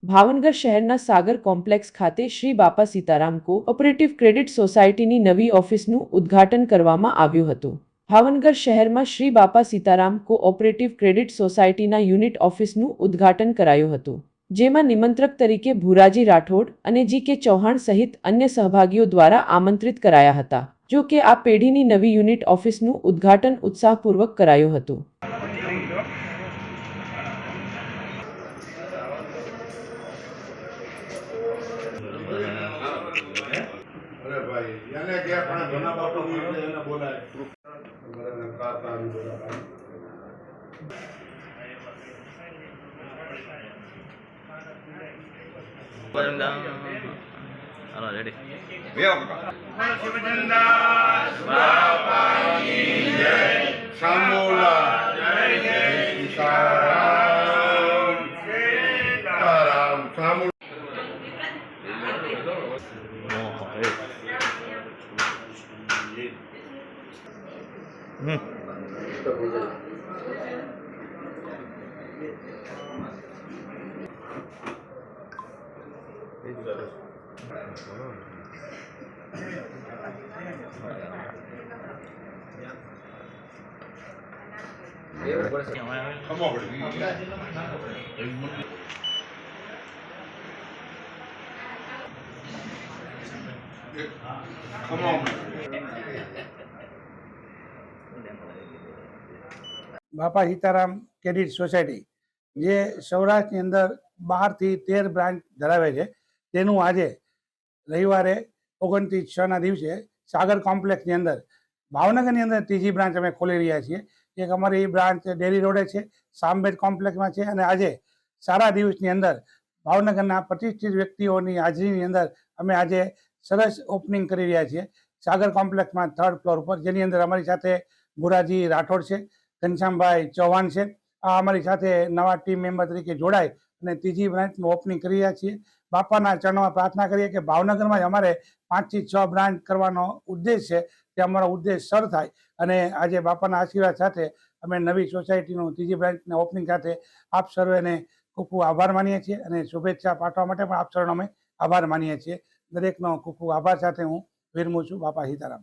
ભાવનગર શહેરના સાગર કોમ્પ્લેક્સ ખાતે શ્રી બાપા સીતારામ કોઓપરેટિવ ક્રેડિટ સોસાયટીની નવી ઓફિસનું ઉદ્ઘાટન કરવામાં આવ્યું હતું। ભાવનગર શહેરમાં શ્રી બાપા સીતારામ કોઓપરેટિવ ક્રેડિટ સોસાયટીના યુનિટ ઓફિસનું ઉદ્ઘાટન કરાયું હતું, જેમાં નિમંત્રક તરીકે ભુરાજી રાઠોડ અને જી.કે. ચૌહાણ સહિત અન્ય સહભાગીઓ દ્વારા આમંત્રિત કરાયા હતા। જો કે આ પેઢીની નવી યુનિટ ઓફિસનું ઉદ્ઘાટન ઉત્સાહપૂર્વક કરાયું હતું। अरे भाई यानी क्या अपना बना बापू ने ना बोला है मैंने कहा था अभी बोला भाई हेलो रेडी ये होगा शिवचंदास बाबा की जय शामोला जय जय सीताराम सीताराम शामोला બાપા સીતારામ ક્રેડિટ સોસાયટી જે સૌરાષ્ટ્રની અંદર 12 થી 13 બ્રાન્ચ ધરાવે છે, તેનું આજે રવિવારે 29/6ના દિવસે સાગર કોમ્પ્લેક્સની અંદર ભાવનગરની અંદર ત્રીજી બ્રાન્ચ અમે ખોલી રહ્યા છીએ। એક અમારી બ્રાન્ચ ડેરી રોડે છે, સામબેટ કોમ્પ્લેક્સમાં છે, અને આજે સારા દિવસની અંદર ભાવનગરના 25-30 વ્યક્તિઓની હાજરીની અંદર અમે આજે સરસ ઓપનિંગ કરી રહ્યા છીએ સાગર કોમ્પ્લેક્સમાં 3rd ફ્લોર ઉપર, જેની અંદર અમારી સાથે ભુરાજી રાઠોડ છે, ઘનશ્યામભાઈ ચૌહાણ છે। આ અમારી સાથે નવા ટીમ મેમ્બર તરીકે જોડાય અને ત્રીજી બ્રાન્ચનું ઓપનિંગ કરી રહ્યા છીએ। બાપાના ચરણોમાં પ્રાર્થના કરીએ કે ભાવનગરમાં જ અમારે 5 થી 6 બ્રાન્ચ કરવાનો ઉદ્દેશ છે, તે અમારો ઉદ્દેશ સર થાય। અને આજે બાપાના આશીર્વાદ સાથે અમે નવી સોસાયટીનું ત્રીજી બ્રાન્ચના ઓપનિંગ સાથે આપ સર્વેને ખૂબ ખૂબ આભાર માનીએ છીએ અને શુભેચ્છા પાઠવવા માટે પણ આપ સર્વેનો અમે આભાર માનીએ છીએ। દરેકનો ખૂબ ખૂબ આભાર સાથે હું વિરમું છું। બાપા સીતારામ।